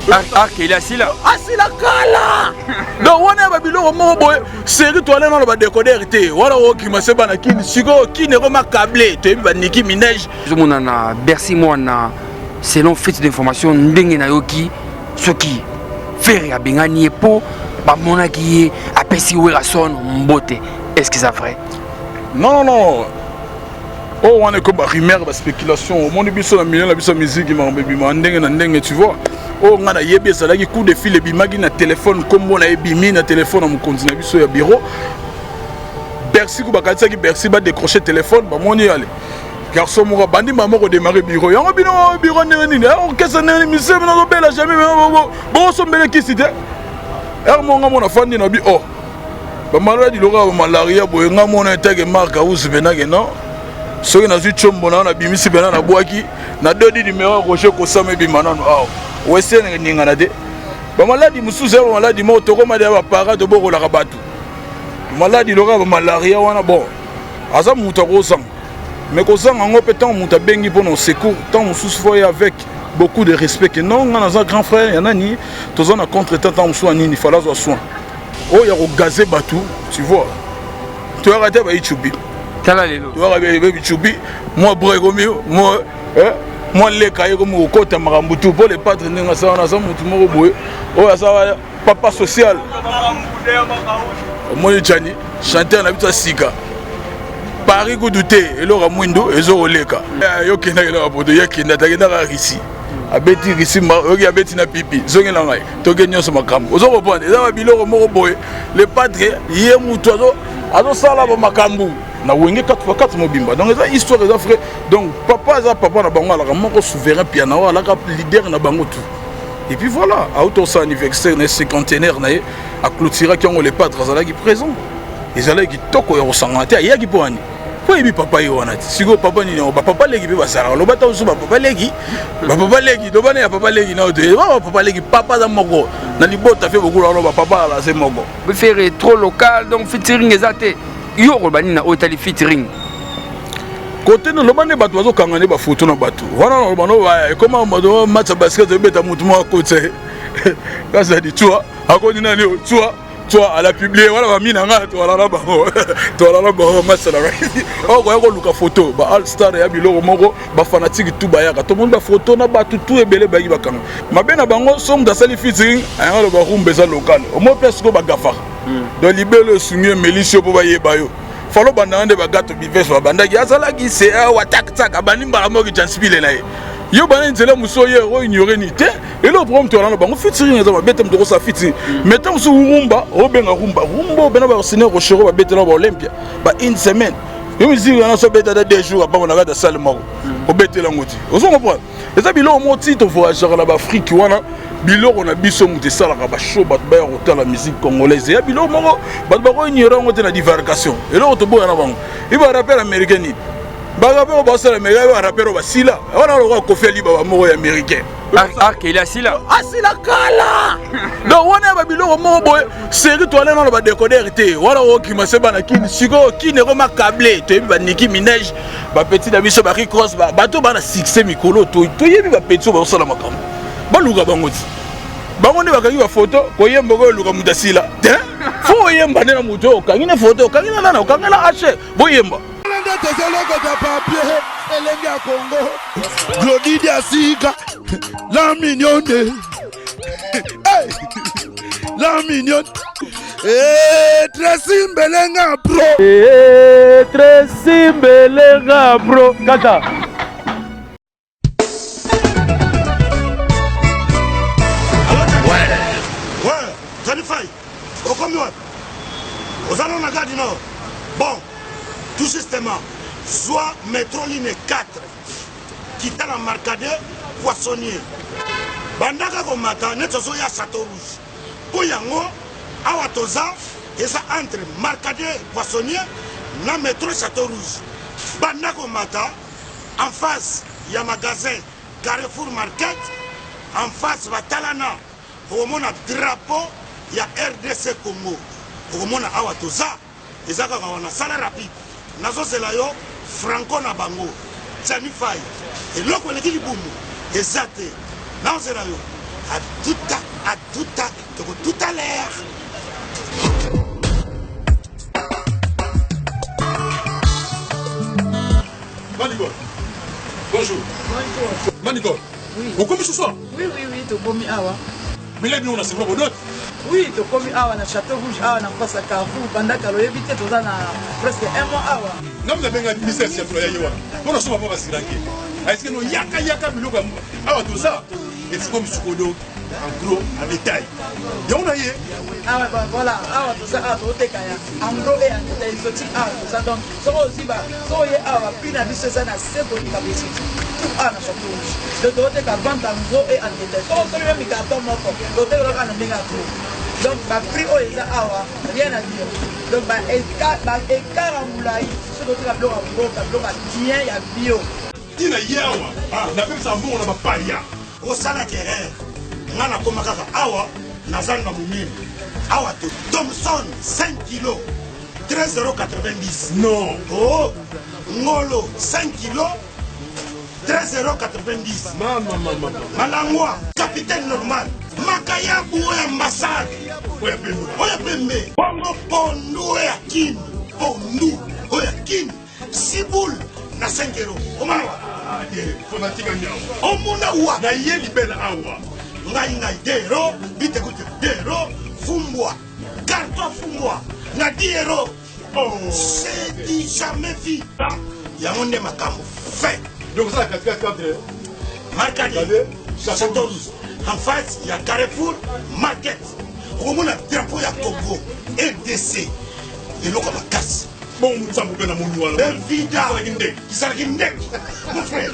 il a asila kala donc on a biloko moko boye série toile na ba décoder te wala o ki maseba na kini siko kini ko câblé to ba Nicki Minaj zo mona na Bercy mona selon fait d'information ndenge na yoki soki faire ya bengani po ba mona ki apesi werason mbote. Est-ce que ça vrai? Non. Oh, on est comme rumeur, spéculation. Mon biso la million, la biso musique, il m'a ndenge, tu vois. Oh, on a yébé, ça là, coup de fil, et bimagi na téléphone, comme on a ébimé na téléphone, on continue biso ya bureau. Bercy, Koubakatsa qui Bercy va décrocher téléphone, bah mon y aller. Garçon, mon bandi, maman, on démarre bureau. Y'a un bureau, qu'est-ce que c'est, monsieur, mais non, belle, jamais, bon, son bel qui c'était. Er mon enfant, il a dit, oh, bah malade, il aura malaria, bon, il a mon intérêt, marque, ou se venait, non. Ce qui n'a pas chombo na bimisi bena na boaki na dodi numéro rocher ko same bi manano aw wesen ninga de ba maladi musuze ba maladi mo to ko made ba para to boko la kabatu maladi loka ba malaria wana bon aza muta ko sang mais ko sang ngo petant muta bengi pono secours tant musuze foye avec beaucoup de respect que non on a un grand frère yana ni tozana na contre temps musu ani il fallait avoir soin oh ya ko gazer batu tu vois tu arrêter ba ichubi tala lelo tu vois bébé chubi moi bregomi moi le cahier comme au côté marambutu pour les patres n'enga ça on a ça mutu moko boye oh ça papa social moi Chani chanteur na bitu sika Paris ko douter elora mwindo ezo leka yo kenda la bodo ya kenda takenda ka risi abeti risi ma yo abeti na pipi zongela ngai to genyo so makambo ozo comprendre eza biloko moko boye les patres ye mutu azo sala ba makambo na wenge 4x4 mobimba donc ça histoire des frères donc papa na bango ala moko souverain piano ala ka leader na bango tout et puis voilà à autour ça anniversaire na cinquantenaire na a clôturer qui ont les padres azala qui présent ils allaient qui toko yo sangate ya qui poani po ebi papa yo wana siko papa ni ba papa legi be basara lo bata usu ba papa legi do bana ya papa legi na de ba papa legi papa za moko na libota fait beaucoup lo ba papa la c'est moko be faire trop local donc featuring exacté yo ko bani na hôtel featuring côté no lobane bato bazo kangane ba photo na bato wana no bano ba comment modo match basket de beta mutu mo côté kaza di toi akoni na ni toi à la publier voilà ba mina nga to la bango to la bango match la oh ko luka photo ba all star ya biloko moko ba fanatique tout ba yaka to monde ba photo na bato tout ebele ba yiba kanga mabe na bango som da sali featuring aya lo ba rumbeza local au moins presque ba gafa do libelo sunye milicio po ba yeba yo falo bandande ba gato bives ba bandaki azala ki c'est wa tak tak abani mbala mo ki janspile na yo bana nzela musoye o ignorer ni te et le problème to na bango featuring za ba betem to sa featuring metam su rumba o benga rumba bena ba sene ko shoro ba betela ba Olympia ba une semaine yo musique na so beta da 2 jours ba na ga da salle moko o betela ngoti ozo comprendre eza bilo mo titre voyageur la ba Afrique wana biloko na biso muté sala ka ba show ba ba ya la musique congolaise ya bilo moko ba ko ignorer ngote na divulgation et le to boya na bango iba rappel américain ni ba rappel ba sala mais ba rappel ba sila wana lo ko feli ba moko ya américain il a asila kala donc on a biloko moko boye série toile na ba décoder te wala o ki maseba na kini siko kini ko câblé to ba Nicki Minaj ba petit na biso ba Cross ba to ba na succès mikolo to yebi ba petit ba sala makambo ba luka bango ti bango ne ba kangi ba photo ko yemba ko luka mudasila te fo yemba na muto kangi na photo kangi na nana kangi na hache bo yemba Tezeloko de papier, elenge ya Congo, Glody Diasika, la mignonne, hey, la mignonne, Tracy Mbelenga bro, Tracy Mbelenga bro, kata. Ouais, Zanifai, au combien? Aux allons la garde nord. Bon. Tout justement, soit métro ligne 4, qui est la marcade poissonnier. Bandaka komata, nettozo ya Château Rouge. Pour yango, awatoza, et ça entre marcade poissonnier, na métro Château Rouge. Bandaka komata, en face, il y a magasin Carrefour Market, en face, Batalana, au moment drapeau, il y a RDC Congo. Au moment awatoza, et ça on a salaire rapide. Nazo Zelayo, Franco na bango, Zanifai, et l'autre qui est boum, et Zate, Nazo Zelayo, À tout à l'heure. Manicole. Bonjour. Bonjour. Manicole. Oui. Vous commis ce soir? Oui, tu commis awa. Mais là, on a c'est quoi vos notes? Oui, tu commis awa na Château Rouge, awa na face à Carrefour, pendant que l'on évite tout ça na presque un mois awa. Non, mais bien, ministère, c'est pour y aller. On a souvent pas si ranké. Est-ce que nous yaka biloko awa tout ça? Et c'est comme Sukodo, en gros, en détail. Et on a yé. Ah ouais, bah, voilà, awa tout ça, awa tout kaya. En gros et en détail, exotique awa tout ça. Donc, ça aussi, bah, ça y est awa, puis na biso ça na c'est pour capacité. Tout awa na Château Rouge. De l'autre côté, vente en gros et en détail. Ça, c'est même carton moko. L'autre côté, on a bien gros. Donc, bah, prix au eza awa, rien à dire. Donc, bah, écart en moulaï, ce côté la bloc en gros, la bloc bien, il y a bio. Tina yawa. Ah, la même ça bon, on a pas paria. Au salaire nga na koma kaka awa nazanga mumini awa to Thomson 5 kg 13,90 €. Non. Oh ngolo 5 kg 13,90 €. Maman. Malangwa capitaine normal makayabu ambassade Ouais, bien. oya pembe bongo pondu oya kin pondu oya kin sibul na 5 €. Omawa Faut na tinga nyawa. omuna wa Na yé libelle awa. ngai dero bite kuti dero fumbwa carton fumbwa na 10 €. Oh. C'est dit jamais vu. Yango nde makambo fait. Donc ça, 4. Marcadi Regardez, Château Rouge. En face, il y a Carrefour Market. Au moins, drapeau ya Congo RDC. Et l'eau comme casse. Bon, ça vous donne à mon noir. Vida. Qui s'arrête ndek. Mon frère.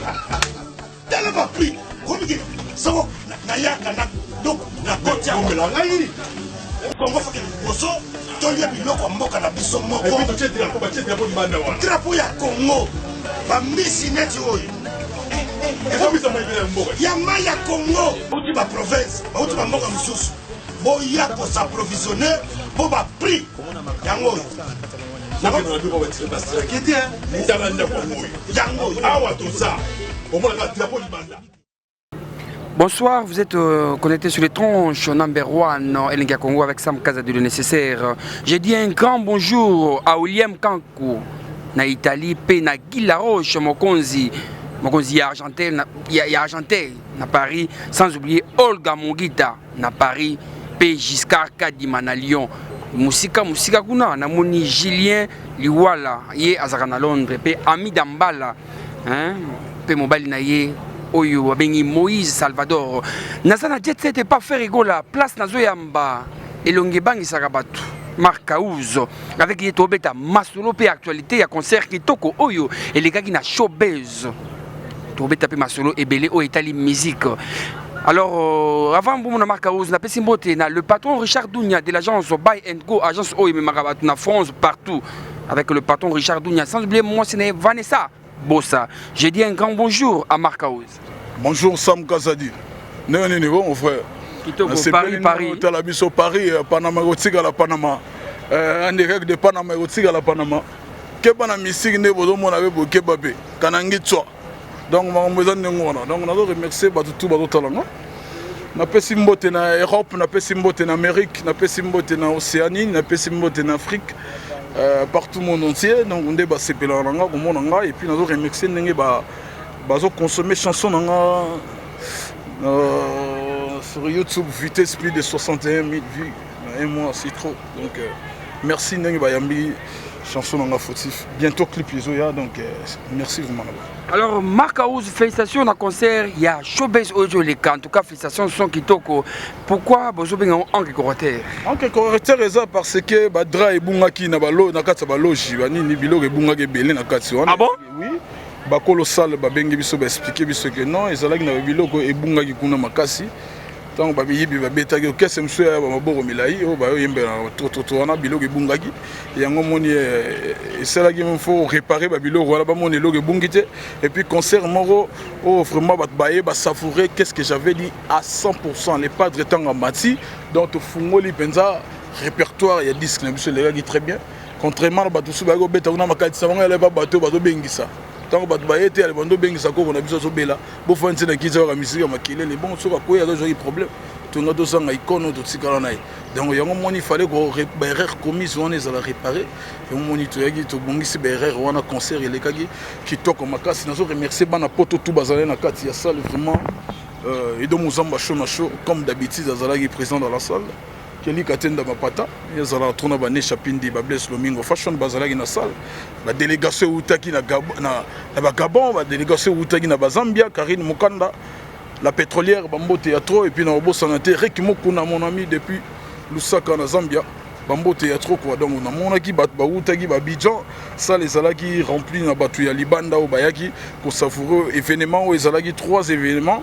Tellement pris. Comme il ça va. Na yaka na donc na kotia. On me la raille. Congo faut que boso. Tolia biloko mboka na biso moko. Et puis tu es drapeau du Bandawa. Drapeau ya Congo. Ba misi neti oyo. Yama ya Congo, bouti ba province, bouti ba mboka mususu. Boya ko s'approvisionner, bo ba prix. Yango. Bonsoir, vous êtes connecté sur les tronches number 1 Elenga Congo avec Sam Kaza de le nécessaire. J'ai dit un grand bonjour à William Kankou, na Italie, pe na Guy Roche, Mokonzi Argentin, Argentin, na Paris, sans oublier Olga Mongita, na Paris, pe Giscard Kadima na Lyon. Musika kuna na moni Julien Liwala ye azaka na Londres pe Ami Dambala pe mobali na ye oyo abengi Moïse Salvador nazana jet set pas faire rigola place nazo yamba elonge bangi sakabatu Marc Auzo avec ye tobeta masolo pe actualité ya concert kitoko oyo elegaki na showbiz tobeta pe masolo ebele o Italie musique. Alors, avant de Marc Auzo, le patron Richard Dounia de l'agence Buy and Go, agence OIM Marabat, France, partout, avec le patron Richard Dounia. Sans oublier, moi, c'est Vanessa Bossa. J'ai dit un grand bonjour à Marc Auzo. Bonjour Sam Kazadi. Non, mon frère. C'est Paris. Talabiso Paris, Panama, Rotiga la Panama. En direct de Panama, Rotiga la Panama. Kebana Missing Nebo, mon avait pour Kebabé, Kanangitsoa. Donc, je remercie tout le monde. Je remercie l'Europe, je remercie l'Amérique, je remercie l'Océanie, je remercie l'Afrique, partout le monde entier. Donc, on remercie et puis nous remercions de consommer des chansons sur YouTube, vitesse plus de 61 000 vues. Un mois, c'est trop. Donc, merci Bayambi. Chanson dans la fautif. Bientôt clip Isoya, donc merci vraiment. Alors Marc Auzo, félicitations dans le concert. Il y a Showbiz Audio les cas. En tout cas, félicitations son Kitoko. Pourquoi vous avez un angle correcteur? Angle correcteur c'est parce que Badra et Bungaki na balo na kata baloji bani ni bilo et Bungaki belé na kati. Ah bon? Oui. Ba colossal ba bengi biso ba expliquer biso que non, ezalaki na bilo et Bungaki kuna makasi. Donc ba biyibi ba betaki okese mso ya ba maboko milai o ba yembe na toto wana biloko ebungaki yango moni esalaki même faut réparer ba biloko wana ba moni eloko ebungi te et puis concert moko oh vraiment ba baye ba savourer qu'est-ce que j'avais dit à 100% les padres tanga mati donc fungoli penza répertoire il y a disque na biso les gars qui très bien contrairement à ba tout ba go beta na makati sa banga ba bato ba zo bengisa tant que tu as été à l'abandon, bien que ça court, on a besoin de bela. Bon, faut que tu aies la musique, les bons, sur quoi il y a des problèmes. Tu as des icônes, tout ce qu'il y a. Donc, il fallait que les erreurs commises, on les a réparées. Et on monitorait, tu as des erreurs, on a concert, les gens qui toquent ma casse. Nous remercié Bana Poto tout bazalé na kat, il y a ça vraiment. Et donc, nous avons chaud, comme d'habitude, Azala qui est présent dans la salle. Kelly Katenda Mapata, il y a un tournoi de Chapindi, Bables Lomingo, Fashion Bazalagi na salle. La délégation Outaki na Gabon, la délégation Outaki na Zambia, Karine Mukanda, la pétrolière Bambo Théâtre, et puis na Robo Sanate, Rekimokuna, mon ami, depuis Lusaka na Zambia. Bambo Théâtre, quoi. Donc, on a mon aki, Outaki, Babidjan, ça les Alaki remplis na Batuya Libanda ou Bayaki, pour savoureux événements, ou les Alaki 3 événements.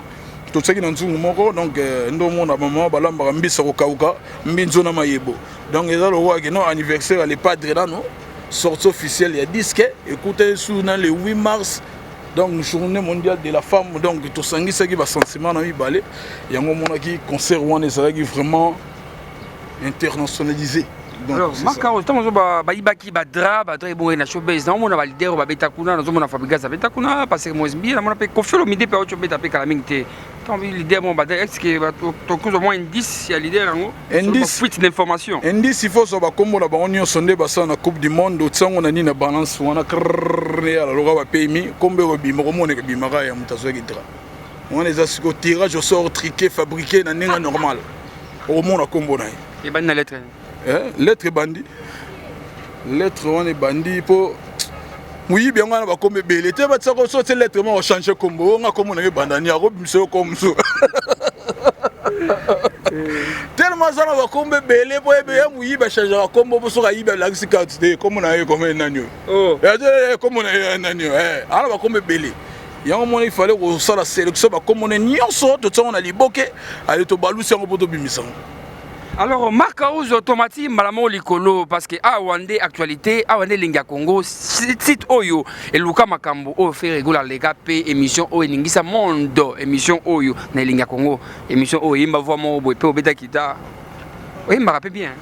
Tout ça qui est dans le monde, donc nous avons maman balamba mbisa kokauka mbinzona mayebo. Donc ils ont le anniversaire à l'épadre là non sortie officielle il y a disque écoutez sous le 8 mars donc journée mondiale de la femme donc tout ça qui va sentiment dans balé il y a un moment qui concert one qui vraiment internationalisé. Alors, Marca, autant que Baibaki, Badra, Badra, bon, na showbiz, non, on a validé, on va betakuna, nous avons fabriqué ça betakuna, parce que moi, bien, on a fait confiance au midi, puis on a fait calamité. Tant que l'idée, bon, est-ce que tu as au moins indice, il y a l'idée, indice, fuite d'information. Indice, il faut savoir comment on a sondé la Coupe du Monde, on a une balance, on a créé la loi PMI, combien de bimara, on a bimara et on a des tirages au sort triqué, fabriqué, dans le normal. Au monde, on a combo. Et ben, la lettre. Lettre bandit. Lettre on est bandit pour. Oui, bien on va comme belé. Tu vas sortir lettre on va changer combo. On a comme on est bandani. On monsieur comme ça. Tellement ça on va comme belé pour bien oui bah changer combo pour ça il va l'axi carte comme on a comme un agneau. Oh. Comme on a un agneau. Alors on va comme belé. Il y a un moment il fallait que ça la sélection comme on est nyonso tout ça on a liboké. Allez to balou c'est un peu de bimisa. Alors, Marc Aouz automatique, malamo likolo, parce que Awande actualité, Awande Linga Congo, site Oyo, et Luka Makambo, o fait régulier les gars, émission Oyo, Ningisa Mondo, émission Oyo, na Linga Congo, émission Oyo, il m'a vu mon boy, peu bêta kita. Oui, il m'a rappelé bien.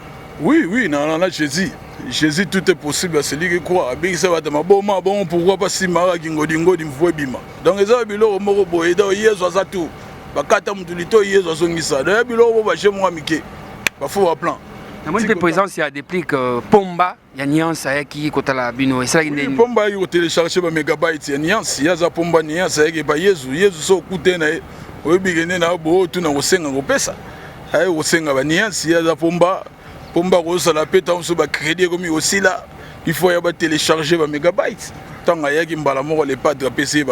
Oui, oui, non, Jésus. Jésus, tout est possible, c'est lui qui croit. Bien ça va te bon, pourquoi pas si Mara Gingodingo d'Imvoé Bima. Donc, les amis, le Moro Boy, il y a tout. Bakata Mutulito, il y a Zongisa. D'ailleurs, il y a chez moi, Mickey. Il faut un plan. Moi, je présence, il y a des plics Pomba, il y a Niance qui est la bino. Pomba, il y a téléchargé par mégabytes. Il y a Niance, il y a Pomba, Niance, il y a Yezu, Yezu, so coûté, il y a beau, tout dans le Senga, au Pessa. Il y a au Senga, Niance, il y a Pomba, Pomba, Rosa, la pétance, sur le crédit, comme aussi là. Il faut y avoir téléchargé par mégabytes. Tant qu'il y a qui m'a la mort, les pattes de la PC, il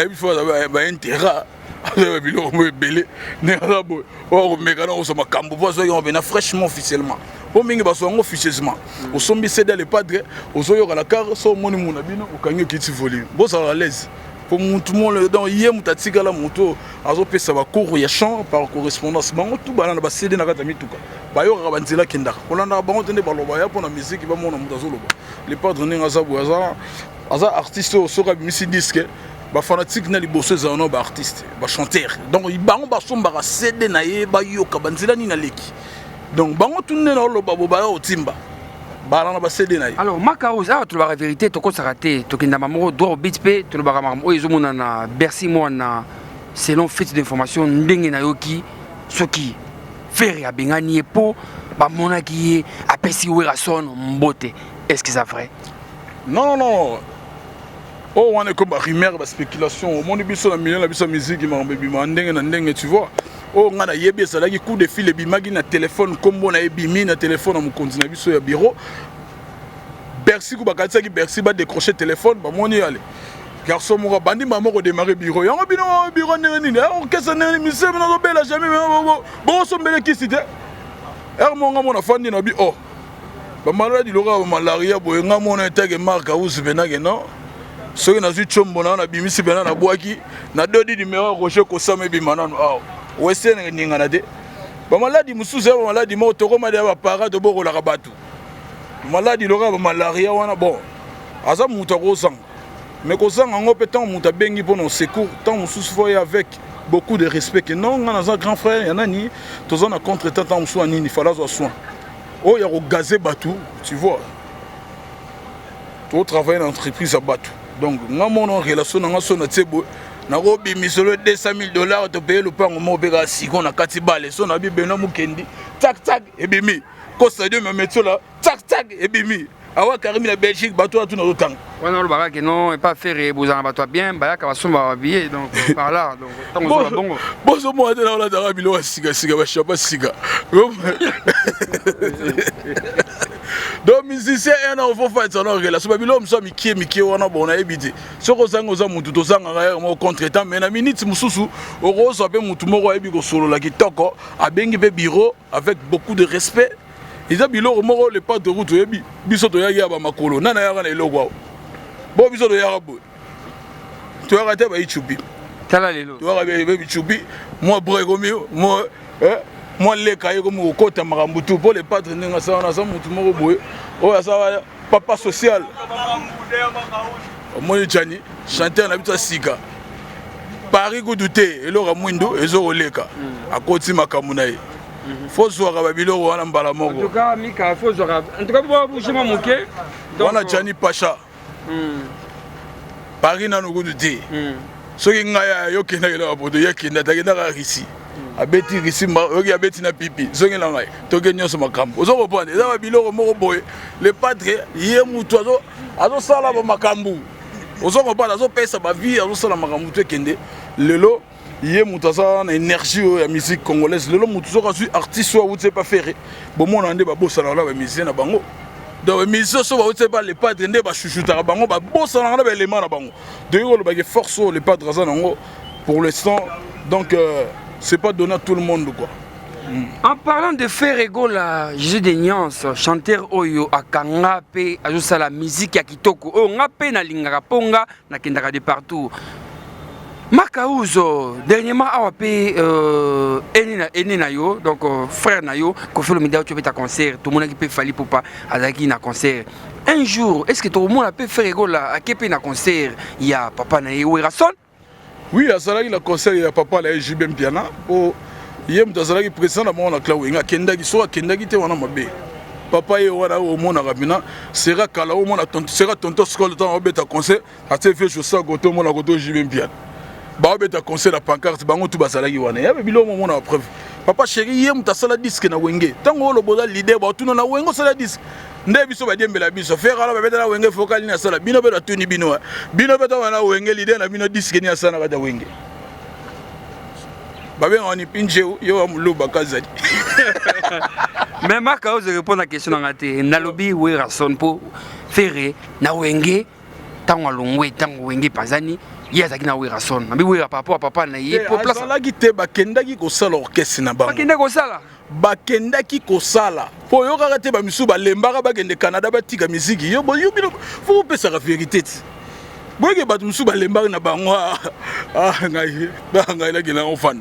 a faut avoir un terrain. Fraîchement officiellement. Officieusement. Au sommet c'est les padres, aux oeufs à la carte, au monument au cagnon qui se volé. Bon, ça à l'aise. Pour tout le monde, dans hier, Moutatika la moto, à Zopé, ça va courir, il y a champ par correspondance. Mais tout le monde va céder dans la tami tout cas. Bayo Rabanzela Kenda. On a abandonné par le Baya pour la musique qui va monter à Moutazolo. Les padres n'ont pas artiste au Sora Missi disque. Les fanatiques na liboso za no ba artiste ba chanteur donc bango ba somba ka cd na ye ba yoka banzela ni na leki donc bango tunne na lo ba ba otimba ba na ba cd na ye. Alors Makao ça tu la vérité to ko sarate to kinda mamoro do beat pe to ba mamam o ezomona na Bercy mo na selon fuite d'information ndenge na yoki soki faire ya bengani epo ba monaki apesi werason mbote est-ce que ça vrai? Non. Oh, on est comme rumeur, spéculation. Mon émission la million, la musique, il m'a embêté, tu vois. Oh, on a yébé, ça là, il coup de fil, les bimagi na téléphone, comme on a ébimé na téléphone, on continue sur le bureau. Bercy, Bercy va décrocher le téléphone, bah, mon y aller. Garçon, mon bandi, maman, on démarre le bureau. Il y a un bureau, qu'est-ce que c'est, monsieur, on a jamais, bon, on s'en qui c'était. Mon enfant, il a dit, oh, bah, maladie, l'aura, malaria, bon, on a été marqué à où se venait, non? Ce qui n'a pas chombo na bimisi bena na boaki na dodi numéro rocher ko same bimana no wesen ninga na de ba maladi musuza ba maladi mo toko ma de ba para de boko la rabatu maladi lora ba malaria wana bon aza muta ko sang mais ko sang ngo petant muta bengi pour secours tant mususu voyer avec beaucoup de respect que non on a un grand frère yana ni tozon na contre tant musu ani il fallait avoir soin oh ya ko gazer batu tu vois tu travailles dans l'entreprise à batu Donc, nga mon relation na nga sona tsebo. Na go bi misolo $200,000 to payer le pango mo bega siko na kati bale. So na bi beno mukendi. Tak tak et bimi. Ko stadio me metso là. Tak tak et bimi. Awa Karimi la Belgique bateau à tout notre temps. Ouais non le barak non et pas faire vous en bateau bien ba ka basomba habillé donc par là donc tant que bongo. Bon so mo na la dara bilo siga siga ba chapa siga. Donc musicien un an faut faire ça non relation ba bilo mso miki wana bon na ebité. Soko zango za mutu to zanga ga mo contretemps mais na minute mususu o rozo pe mutu moko ebi ko solo la kitoko abengi pe bureau avec beaucoup de respect. Ils ont biloko moko le pas de route yebi biso to yaki ba makolo nana yaka na eloko bo biso to yaka bo to yaka te ba ichubi tala lelo to yaka be ichubi moi brego mio moi le kaye comme okota makambu tout pour les padres ninga ça na ça mutu moko boye o ya ça papa social moi chani chanteur na bito sika Paris goudouté eloko mwindo ezo oleka akoti makamu na ye. Faut zoara babilo wana mbala moko. En tout cas Mika faut zoara. En tout cas vous bougez ma moké. Wana Chani Pacha. Paris na nugu duti. Soki ngaya yo kenda ila bodo yakenda takenda ka risi. Abeti risi ma yoki abeti na pipi. Soki la ngai to genyo so makambo. Ozo kopande eza babilo moko boye. Le padre ye mutu azo sala ba makambo. Ozo kopande azo pesa ba vie azo sala makambo to kende. Lelo il y a une énergie de la musique congolaise. Le monde est artiste ou ne pas faire. Bon, on a des babos à la musique na bango. Donc les musiciens sont pas les padres ne pas chouchouter à bango. Babos à la les mains à bango. D'ailleurs le force les padres pour l'instant. Donc c'est pas donné à tout le monde quoi. En parlant de Ferrego la Jésus des Nuances, chanteur oyo akanga pe ajosa la musique ya kitoko. O ngape na lingaka ponga na kendaka de partout. Makauzo dernièrement awapé eni na yo donc frère na yo ko fait le média tu ta concert tout le monde qui peut fali pour pas azaki na concert un jour est-ce que tout le monde peut faire gola a kepe na concert il y a papa na yo Rason oui azalaki na concert ya papa la JB Piana o yem azalaki président na mon na Klawe nga kendaki so kendaki te wana mabe papa ye wana o mona rabina sera kala o mona tonto sera tonto skol temps obeta concert a te fait chose goto mona goto JB Piana ba obeta concert la pancarte bango tout basalaki wana ya bilo mo na preuve papa chéri yem ta sala disque na wenge tango lo boza leader ba tuno na wengo sala disque nde biso ba diembela biso faire ala ba beta na wenge focal ni sala bino beta tuni bino beta wana wenge leader na bino disque ni asana ka da wenge ba ben on pinje yo amulo bakazali. Mais Marc a osé répondre à la question na te nalobi we Rason pour faire na wenge tango longwe tango wenge pazani yazaki na we Rason na bi we papa papa na ye pour place la gite bakendaki ko sala orchestre na bango bakende ko sala bakendaki ko sala po yo kaka te ba misu ba lembaka bakende Canada batika musique yo bo yo bino faut pesa la vérité boye ba misu ba lembaka na bango ngai la gina enfant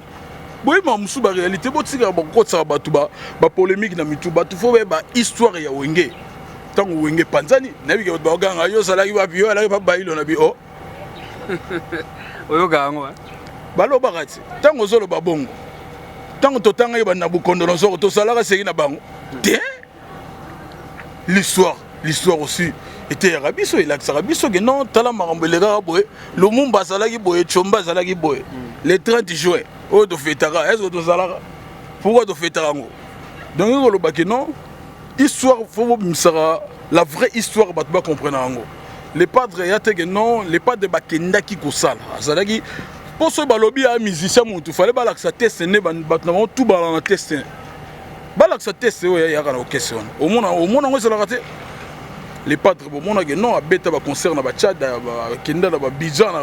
boye ma misu ba réalité botika ba kotsa ba tuba ba polémique na mitu ba tu faut ba histoire ya wenge tango wenge panzani na bi ke ba ganga yo sala ki ba bio ala ba ba ilo na bi o oyo gango balo bakati tango zolo babongo tango totanga yeba na Bukondonosor to salaka seki na bango te l'histoire aussi était arabiso il a arabiso que non tala makambo le gars boy le mumba salaki boy chomba salaki boy le 30 juin o to fetaka est-ce que to salaka pourquoi to fetaka ngo donc il le baki non histoire faut misara la vraie histoire ba tu comprendre ngo les padres yateke non les padres bakendaki ko sala azalaki pour ce balobi a musicien mutu fallait balaksa test ne batna tout balana test balaksa test o ya kana question au monde ngo sala raté les padres bon mona que non abeta ba concert na ba Tchad ba kenda na ba Bijan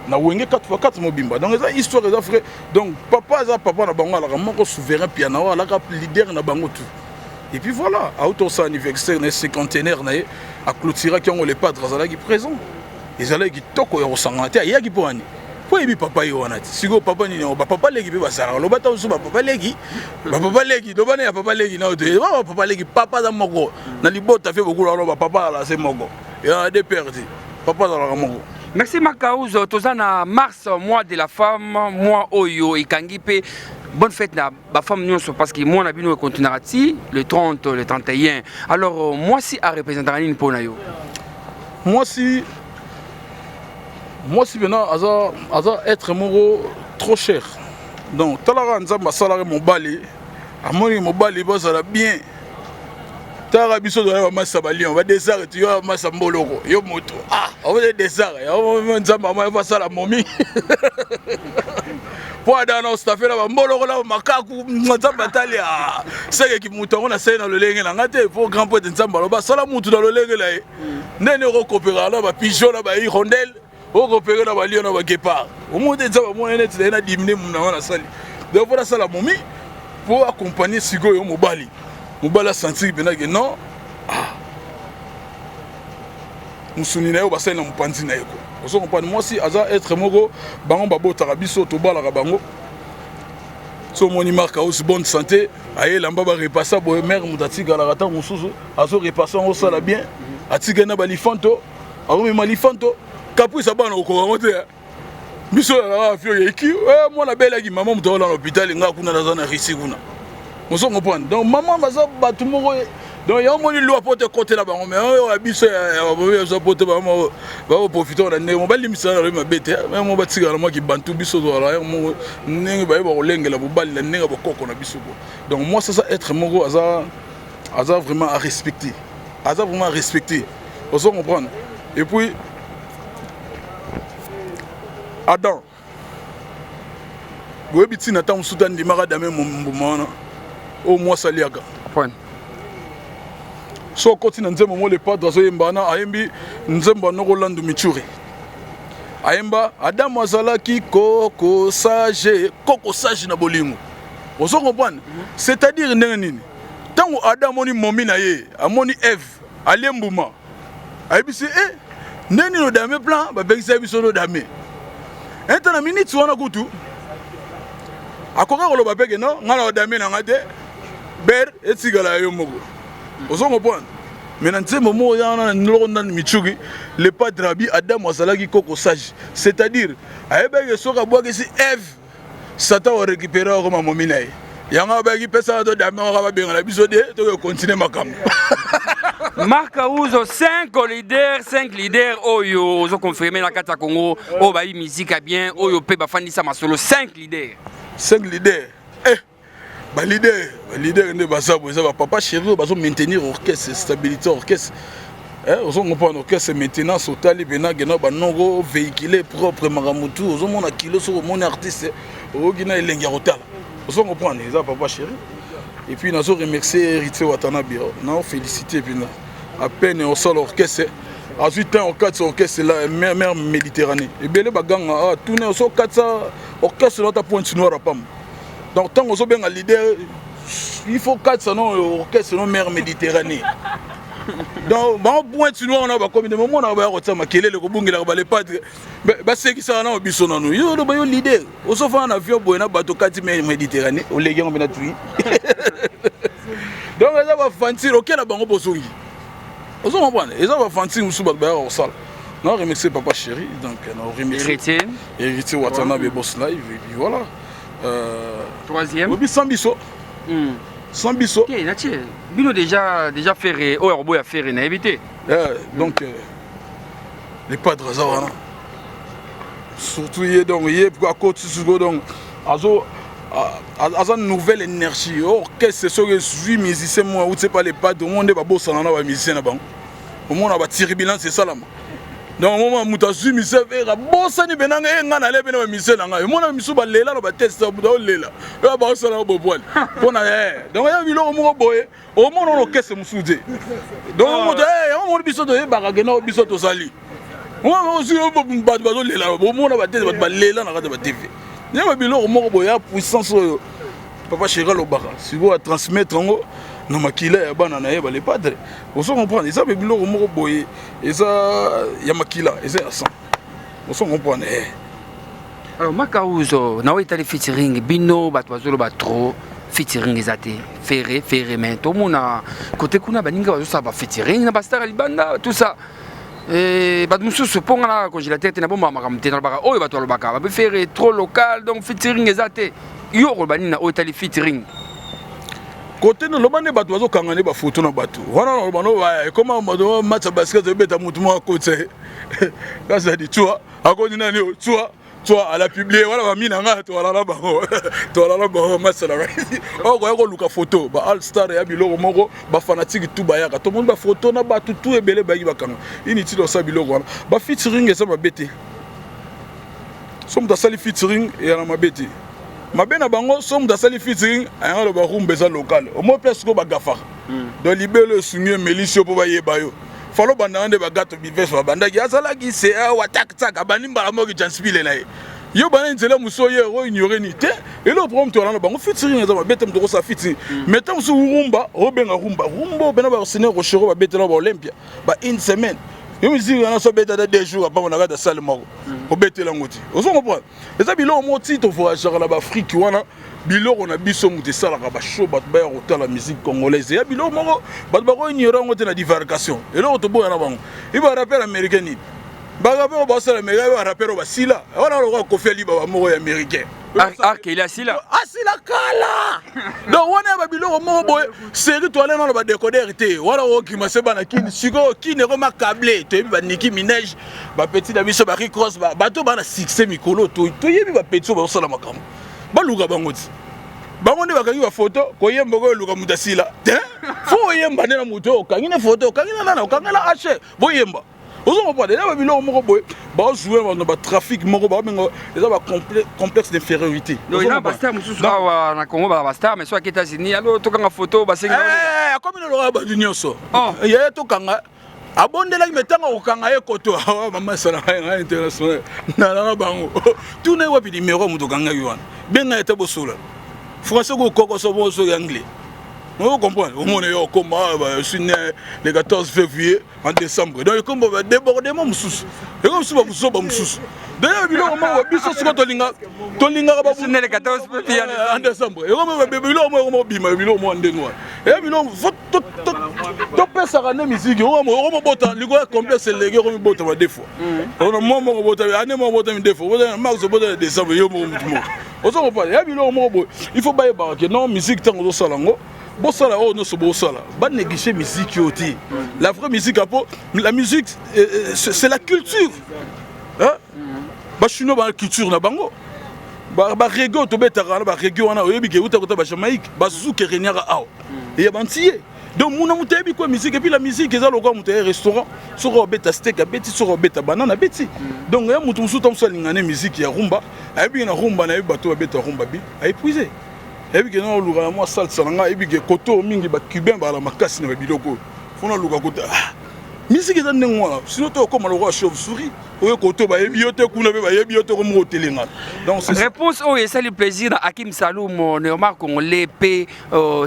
na wenge 4x4 mobimba donc ça histoire des frères donc papa na bango la moko souverain piano la leader na bango tout. Et puis voilà, à autour de son anniversaire, le cinquantenaire, à clôturer qui ont les padres qui présents. Ils allaient qui toko et ressentent. Il y a qui pour un. Pour y papa yoanat. Si go papa ni no papa legi be basara. Lo bata usu papa legi. Papa legi. Do bana papa legi na de. Papa legi papa da mogo. Na libota fait beaucoup la papa là c'est mogo. Il y a des perdus. Papa dans la mogo. Merci Makaouz, tozana mars mois de la femme, mois oyo ikangi pe bonne fête na ba femme nyonso parce que moi na bino continuera le 30 le 31. Alors moi si a représenter nini pona yo. Moi si moi si maintenant aza être moko trop cher donc talaka nzamba salari mobali amoni mobali bozala bien tara biso doya massa balion ba desert tu yo massa mboloko yo moto on va desert yo nzamba ma va sala momi po adana staffé la mboloko la makaku nzamba tali seke ki muto on a sey na lolenge na ngate po grand poète nzamba lo ba sala mutu na lolenge la nene ko coopérer la ba pigeon la ba hirondelle o coopérer na ba lion na ba guépard au monde nzamba mo net na diminuer mon na sali donc voilà sala momi pour accompagner sigo yo mobali mobala sentir bena que non musuni na yo basali na mopanzi na yeko oso comprendre moi si aza être moko bango babotaka biso to balaka bango so moni marka aussi bonne santé aye lamba ba repassa bo mère mutatika la rata mususu azo repassa on sala bien atika na balifanto aromi malifanto caprice bana ko te biso la fio yeki moi la belle qui maman mutola na hôpital nga kuna na zana risi kuna oso comprendre donc maman baza batu moko donc il y a un moment où on peut côté là-bas, mais on a vu ça, on va profiter de l'année. On va limiter ça, on va bêter, mais on va tirer moi qui bantou biso là, on n'est pas au lengue la boubale, la n'est pas qu'on a biso. Donc moi ça être moro, ça vraiment à respecter, ça vraiment à respecter. On se comprend. Et puis Adam, vous avez dit n'attend soudan di maradame mon moment, au moins ça liaga. Point. So koti na nzembo mo le padre zo yemba na ayembi nzembo no Rolando Michuri ayemba Adam azalaki koko sage na bolingo ozo comprendre c'est-à-dire ndenge nini tango Adam moni momi na ye amoni Eve alembuma ayebisi neni no dame plan ba bekisa biso no dame entana minute wana kutu akoka ko lo ba peke no ngala dame na ngade ber etigala yo moko. Vous comprenez? Mais dans ce moment, le padre Rabbi Adam Azalaki Koko Sage. C'est-à-dire, Eve, Satan a récupéré comme un mominaï. Il y a un bagage qui ça de Damien Rabbi, on a besoin de continuer ma cam. Marc Aouzo, 5 leaders, Oyo, ont confirmé la Kata Congo, Obaï musique à bien, Oyo Peba Fandisa Masolo, 5 leaders. 5 leaders. Leader ne basa boza papa chéri bazo maintenir orchestre stabilité orchestre ozo comprendre orchestre maintenance totale bena gena ba nongo véhiculer propre maramutu ozo mona kilo sur mon artiste ogina elengi rotala ozo comprendre ça papa chéri et puis nazo remercier Héritier Watanabe na féliciter puis na à peine au sol orchestre à 8 ans au 4 orchestre la mer Méditerranée et belé baganga tourner au 4 orchestre là ta pointe noire pam. Donc, tant qu'on a un leader, il faut 4 orchestres non mer Méditerranée. Donc, on a comme des moments, on a le padre. C'est qui ça, on a besoin de nous. Il y a un leader. On s'en fait un avion pour un bateau 4 mer Méditerranée. On les gagne, on a tout. Donc, on va fantir, ok, la banque pour on s'en prend. Et ça va fantir, on se bat au sol. Non, remercier papa chéri. Donc, on remercie Héritier Watanabe Boss Live. Et puis voilà. Troisième. Oui, sans biseau. Sans biseau. Ok, Nathie. Bino déjà ferré. Oh, Orbo a ferré, n'a évité. Donc, les padres, ça va. Surtout, il y a donc, à côté de donc, une nouvelle énergie. Or, qu'est-ce que c'est que je suis musicien, moi, ou c'est pas les padres, au monde est pas beau, ça n'en a pas musicien là-bas. Au monde, on va tirer bilan, c'est ça là. Donc, au moment où tu as su, je vais bosser les benanga et ngana les benanga misé nanga. Et moi, je suis allé là, je vais tester, je vais aller là. Je vais bosser là au bois. Donc, il y a eu l'homme boy. Au moment où on casse mon soudé. Donc, on dit, on m'a dit biso de baragena, biso de sali. Moi, je suis allé là, je là. Au moment où on va tester, je vais aller là, je vais TV. Il y a eu l'homme boy, puissance. Papa chéri le bara. Si vous transmettre en haut. Non, mais qui est banana, les padres. On se comprend. Ils ont besoin de me boyer. Ils ont yamakila. Ils ont ça. On se comprend. Alors, Makauzo, na wita featuring bino batwazolo batro featuring ezate ferré mais tout monde côté kuna baninga bazo ça ba featuring na bastar libanda tout ça. Et bat mususu ponga na congélateur na bomba makamte na baka oyo batwalo baka ba ferré trop local donc featuring ezate yo ko banina o tali featuring. Côté nous, le bateau oiseaux quand on est bas photo dans bateau. Voilà le bateau comment on match basket de bête à mouton à côté. Quand ça dit tu vois, akoni nani toi à la publier voilà ba minanga to ala la bango to ala la bango masala o ko yako luka photo ba all star ya biloko moko ba fanatique tout ba yaka to monde ba photo na ba tout ebele ba yi bakanga initi do sa biloko wana ba featuring eza mabete somme da sali featuring ya na mabete mabena bango somme da sali featuring ayanga ba rumba eza local au moins presque ba gafa do libelo sunye melisio po ba yeba yo falo bandande bagato bives wa bandaki azala ki se wa tak tak abani mbala mo ki janspile na ye yo bana nzela musoye ro ignorer ni te et le problème to la bango featuring eza bete mtoko sa featuring metam su rumba robenga rumba bena ba sene rochero ba bete na ba Olympia ba une semaine yo musique na so bete da 2 jours apa na ga da salle moko o bete la ngoti ozo comprendre eza bilo mo titre voyageur la ba Afrique wana biloko na biso muté salaka ba show bat ba rota la musique congolaise ya biloko moko bat ba ko ignorer ngote na divarication et là to boya na bango il va rapper américain ni ba rapper ba sala mais ba rapper ba sila wana lo ko feli ba moko ya américain il a sila asila kala donc wana ba biloko moko boy série to ala na ba décoder té wala o ki maseba na kini siko kini ko ma câblé to ba Nicki Minaj ba petit da biso ba Cross ba to ba na succès mikolo to yebi ba petit ba sala makambo baluka bangoti bango ne bakangi ba photo ko yemba ko luka mutasila fo yemba ne na muto okangi na photo okangi na nana okangela hache bo yemba ozo ko pade na biloko moko boy ba jouer na ba trafic moko ba mengo eza ba complexe d'infériorité no ina ba star mususu awa na Congo ba star mais so ki États-Unis alo tokanga photo ba senga comme no lo ba nyonso ye tokanga abondela metanga okanga ye koto awa mama sala nga international na bango tout ne wapi numéro muto kanga yuan benga eta bosula français ko koko so bo so anglais on comprend au monde yo comme je suis né le 14 février en décembre donc comme ba débordement mususu et comme so ba mususu ba mususu d'ailleurs biloko mo biso siko tolinga ba né le 14 février en décembre et comme ba biloko mo bima biloko mo ndengwa et biloko to pesa kana musique o bota liko complexe légué ko bota ba défaut on mo bota ane mo bota mi défaut bota max bota décembre yo mo mutumo on se reparle et biloko mo il faut ba yeba que non musique tango zo salango bosala o no so bosala ba négliger musique oti la vraie musique apo la musique c'est la culture hein ba chino ba culture na bango ba reggae to betaka na ba reggae wana oyebi ke uta kota ba Jamaïque ba zuke renyaka aw et bantier donc muna mutebi ko musique et puis la musique eza lokwa muteye restaurant soko beta steak abeti soko beta banana beti donc ya mutu musuta musalingane musique ya rumba ayebi na rumba na bato ba beta rumba bi épuisé ebi ke na luka moi salsa nga ebi ke koto mingi ba cubain ba la makasi na biloko fona luka kota musique eza ndengwa sinon to comme le roi chauve-souris oyo koto ba ebi yote kuna be ba ebi yote ko mo telenga donc réponse o et ça le plaisir à Hakim Saloum Néomar Congolais pe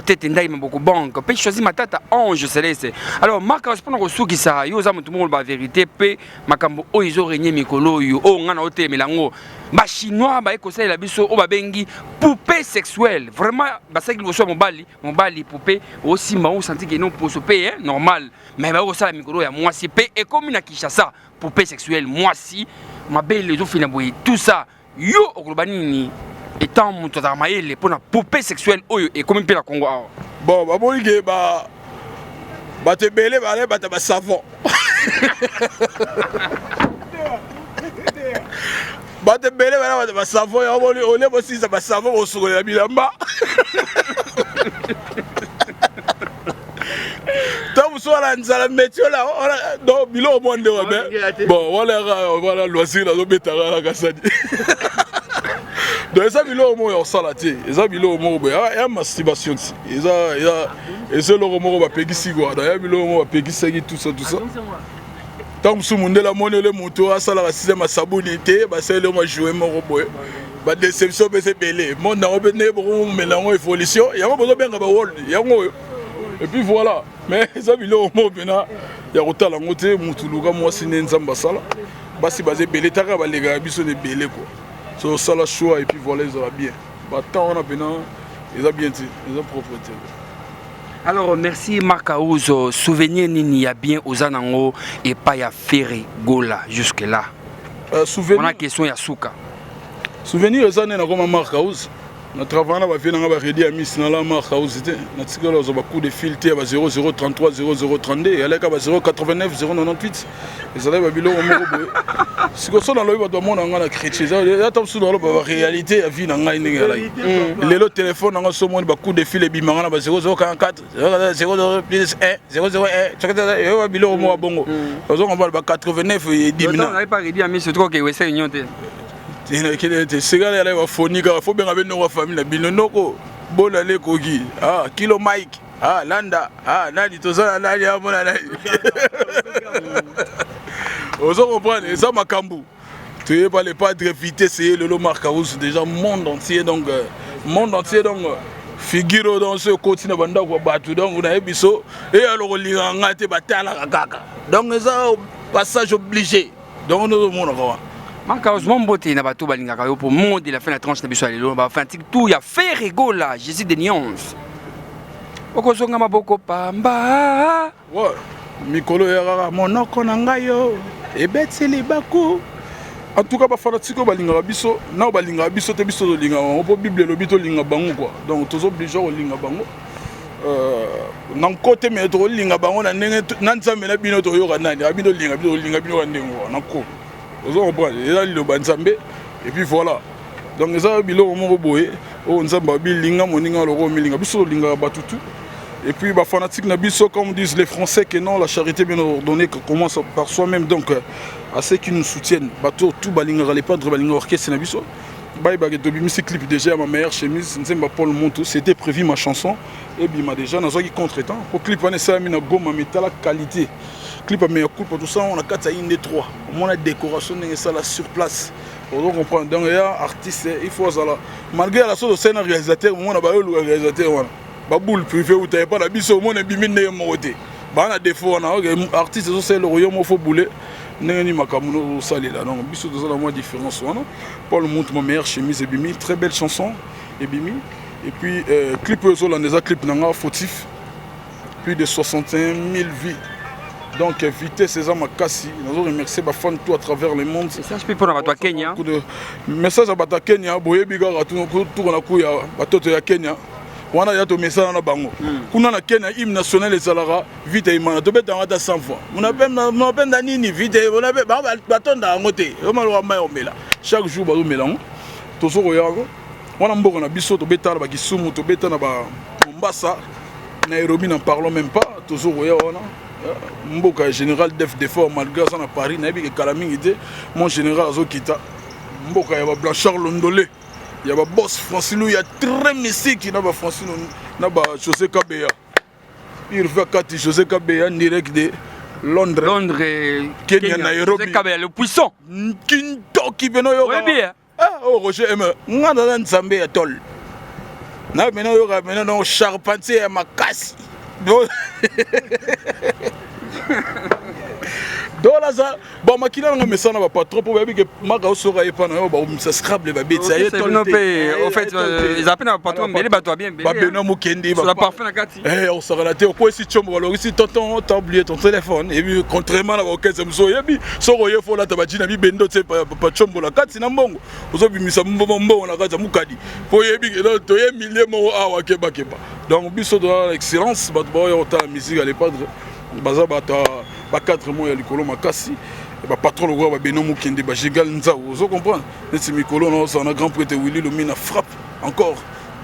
tetenda ima beaucoup banque pe choisi matata ange céleste alors Marc répondre au souki ça yo za mutu mo ba vérité pe makambo o izo régner mikolo yo o ngana o temelango ba chinois ba ekosela la biso o ba bengi poupée sexuelle vraiment ba ça qu'il vous soit mobali poupée aussi ma o senti que non pour se payer normal mais ba o ça la mikolo ya moi si pe et comme na Kinshasa poupée sexuelle moi si ma belle les autres finaboui tout ça yo okolobanini étant mutu za maele pour na poupée sexuelle oyo et comme pe la Congo bon ba bolige ba te belé ba ta ba savon bate belé bana ba savon ya boli ole bo sisa ba savon o soko ya bilamba tam so la nzala métier là donc bilo mo ndé wa bon voilà loisir la betara la kasadi donc ça bilo mo yo salati ça bilo mo be ya masturbation et ça le mo ba pegisi quoi ya bilo mo ba pegisi tout ça tant que monde la monnaie le moto à ça la sixième sabonité bah c'est le moi jouer mon robot bah déception c'est belé mon na obene pour mélange évolution il y a besoin bien ba world et puis voilà mais ça bilo mo bena ya kotala ngote mutuluka moi sine nzamba sala bah si basé belé taka ba les gars biso de belé quoi so ça la choix et puis voilà ils va bien bah tant on a bena ils a bien ils ont propreté. Alors merci Marc Aouzo, souvenir nini ya bien aux anango et pas ya Ferry Gola jusque là. Souvenir. On a question ya Souka. Souvenir les années na comme Marc Aouzo. Na travail na ba vie na ba redi à Miss na la marque house té. Na tsika la zo ba coup de fil té ba 0033 0032 et aleka ba 089 098. Ezala ba bilo mo boye. Siko so na loyi ba do mona nga na chrétien. Ya tam su na lo ba réalité ya vie na nga ndenge la. Le téléphone nga so mo ba coup de fil e bimanga na ba 0044 00 plus 1 001. Tsaka yo ba bilo mo bongo. Ozo ngomba ba 89 et 10 minutes. On n'avait pas réduit à Miss trop que ouais c'est union té. C'est gars là va phonique faut bien avec nos famille la binonoko bola le kogi kilo Mike landa nani tozana nani amona nani ozo comprendre ça makambu tu es pas les padres vite c'est le Marcaus déjà monde entier donc figure dans ce continent banda ko batu donc on a biso et alors linga ngate batala kaka donc ça passage obligé donc nous monde quoi. Malheureusement, beauté n'a pas tout balingaka pour monde il a fait la tranche de biso lelo ba fantique tout il a fait rigola Jésus de nuances. Okozonga maboko pamba. Ouais, mikolo ya monoko na ngayo ebetseli baku. En tout cas ba fanatiko balingaka biso, na balingaka biso te biso linga on po bible lo bito linga bango quoi. Donc tous obligés au linga bango. Nan côté mais to linga bango na ndenge na nzambe na bino to yoka nani abino linga bino ndengo na ko. Vous comprenez, il y a le Banzambe et puis voilà. Donc les gens bilo mo boye, on nzamba bilinga moninga le romilinga biso linga batutu. Et puis bah fanatique na biso comme disent les Français que non la charité bien ordonnée que commence par soi-même donc à ceux qui nous soutiennent. Bateau tout balinga les padres balinga orchestre na biso. Bye bye de bimi clip déjà ma meilleure chemise nzemba Paul Monto c'était prévu ma chanson et bima déjà na zoki contretemps pour clip on essa mina goma métal qualité. Clip à meilleur coup pour tout ça on a 4 à 1 3 on a décoration et ça là sur place on comprend donc il y a artiste il faut ça là malgré la sorte de scène réalisateur on a ba le réalisateur on ba boule privé ou t'avais pas la biso on est bimi né moté ba na défaut on a artiste c'est le royaume faut bouler n'engani makamuno salé là donc biso de ça la moins différence on Paul montre ma meilleure chemise et bimi très belle chanson et bimi et puis clip hollandais clip nanga fautif plus de 61 000 vies. Donc vitesse ces hommes à Kassi, nous remercier ba fan tout à travers le monde. Ça je peux pour la Kenya. Message à Bata Kenya, boye biga tout na kuya batoto ya Kenya. Wana ya to message na bango. Kuna na Kenya hymne national les salara vite imana to beta ngata 100 fois. Muna penda nini vite on avait batonda ngote. O malwa mai omela. Chaque jour ba omelango. To so royango. Wana mboko na biso to beta ba Kisumu to beta na ba Mombasa. Nairobi n'en parlons même pas. To so royango. Mboka général def d'effort malgré ça à Paris na bi kalamingité mon général azokita mboka ya ba Blanchard Londolé ya ba boss Francilou ya très mystique na ba Francilou na ba José Kabea il va kati José Kabea direct de Londres Kenya Nairobi José Kabea le puissant Kinto ki beno yo oh Roger M ngana na nzambe ya tol na beno yo ga beno no charpentier ya makasi Dola ça bon makina nga mesana ba patron pour que maka osora e pana ba ça scrable ba bête ça y est en fait ils appellent un patron mais les bateaux bien ba beno mukendi ba parfait na kati on sera là ko si chombo alors ici tonton t'as oublié ton téléphone et puis contrairement à orchestre mso yebi so roye fo la tabajina bi bendo tse pa chombo la kati na mbongo ozo bimisa mbongo na kati mukadi po yebi to ye millier mo awa keba donc biso de l'excellence ba boyo ta musique à l'époque baza bata ba 4 mois ya likolo makasi ba patron le roi ba beno mukende ba jigal nzao vous comprenez neti mikolo no ça na grand prêtre Willy Lomina frappe encore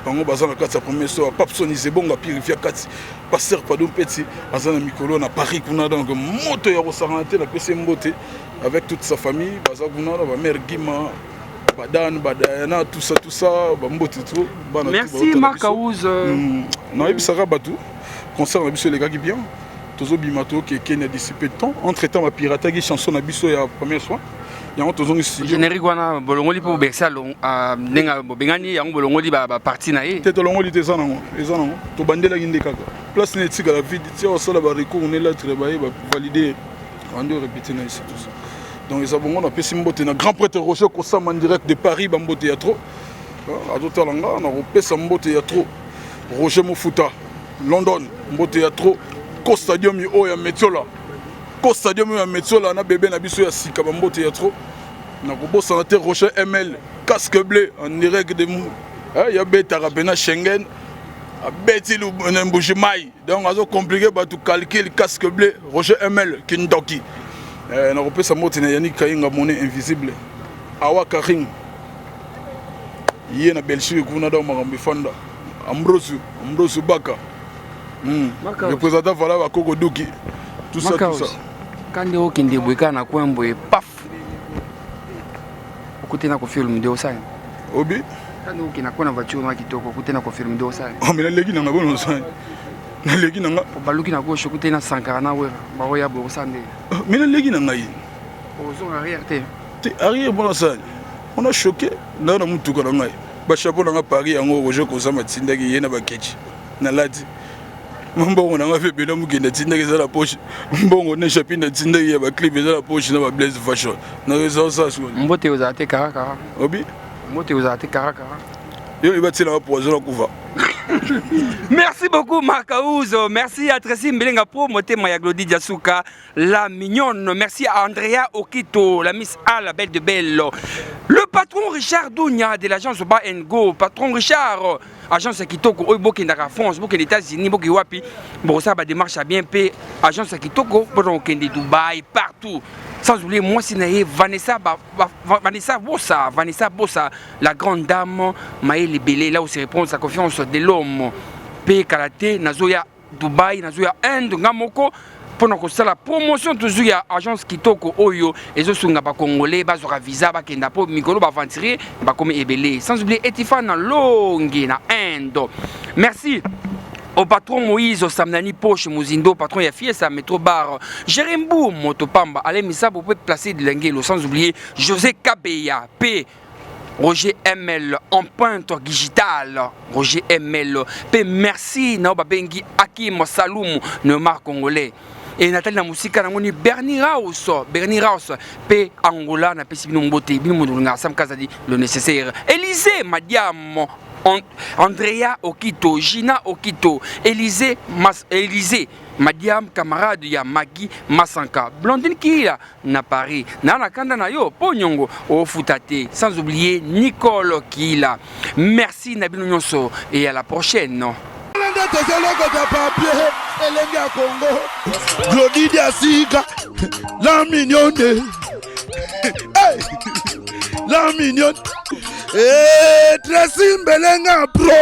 bango baza na kati ya premier soir Papson Isebonga purifia kati pasteur Pardon Petit baza na mikolo na Paris kuna donc moto ya rosarante la PC Mbote avec toute sa famille baza kuna ba mère Gima Badan Badana tout ça ba Mbote tout bana. Merci Marcaus na ibisaka batu concert na biso les gars qui bien tozo bimato ke Kenya dissipé de temps entre temps ma pirata qui chanson na biso ya premier soin ya tozo ngi générique wana bolongoli po bersalo nenga bengani ya bolongoli ba parti na ye te bolongoli te zanango ezanango to bandela nginde kaka place ne tika la vie ti o sala ba recours on est là travailler ba valider on doit répéter na ici tout ça donc les abongo na pesi Mbote na grand prêtre Roger Kosama en direct de Paris ba Mbote ya trop a d'autres langa na pesa Mbote ya trop Roger Mofuta London Mbote ya trop Co stadium yo ya Metiola Co stadium ya Metiola na bébé na biso ya sika ba Mbote ya trop na ko bossa na te Rocher ML casque bleu en direct de Il y a Betara Bena Schengen, Betty Mboujimaï. Donc, on a compliqué tout calcul, casque bleu, Roger ML, Kindoki. On a repris sa moto, Yannick Kainga, monnaie invisible. Awa Karim. Il y a une Belgique, on a dans Marambifanda. Ambrosu Baka. Le président Valava Kogoduki. Tout ça, tout ça. Quand on a des bouquins, on a paf. Écoutez, on a film de Osai. Obi? Quand on a une voiture, on a un film de Osai. Oh, mais la légui n'a pas bon Osai. La légui n'a pas. Baluki n'a pas écouté dans 100 ans. Baroya Bosande. Mais la légui n'a pas. Aux arrière. Arrière, bon Osai. On a choqué. Là, on a tout comme ça. Bachapo na Paris yango Roger Kozama tindaki yena bakechi. Na lati. Mbongo na ngafe bela mukenda tindaki za la poche. Mbongo ne chapina tindaki ya ba clip za la poche na ba Blaze Fashion. Na raison ça so. Mbote uzate karaka. Obi? Mbote uzate karaka. Yo ibati na poison na kuva. Merci beaucoup Makaouzo, merci à Tracy Mbelenga Pro, Motema ya Glody Diasuka, la mignonne, merci à Andrea Okito, la Miss A, la belle de Bello. Le patron Richard Dounia de l'agence Ba Go, patron Richard, agence Kitoko, Oiboki Ndaka France, Boki les États-Unis, Boki Wapi, bon ça va démarche à bien payer, agence Kitoko, Boki Kendi Dubaï, partout. Sans oublier moi c'est Vanessa Bossa, la grande dame, Maëlle Belé, là où se répond sa confiance de l'homme. P Karaté, Nazoya Dubaï, Nazoya Inde, Ngamoko, pendant que ça la promotion toujours ya agence Kitoko Oyo, et zo sunga ba congolais, ba zora visa, ba kenda po mikolo ba venturier, ba comme Ebele. Sans oublier Etifa na Longi na Inde. Merci. Au patron Moïse, au Samnani Poche, Mouzindo, patron Yafiesa, Métro Bar, Jerembo, Motopamba, Alain Missa, vous pouvez placer de l'Enguelo, sans oublier José Kabeya, P. Roger ML, empreinte digitale, Roger ML, P. Merci, Naoba Bengi, Hakim, Saloum, Neymar Congolais. Et Nathalie Namousika, Namoni, Bernie Raus, P. Angola, Napesi Binombote, Binomoudunga, Sam Kazadi, le nécessaire. Élysée, Madiam. Andrea Okito, Gina Okito, Élysée, Madiam, camarade ya Magui Masanka, Blondine Kila, na Paris, Nana Kanda na yo, Ponyongo, au Futate, sans oublier Nicole Kila. Merci Nabino Nyonso et à la prochaine. Glody Diasuka, la mignonne. La mignonne. Tracy Mbelenga Pro.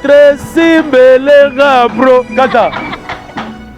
Tracy Mbelenga Pro. Kata.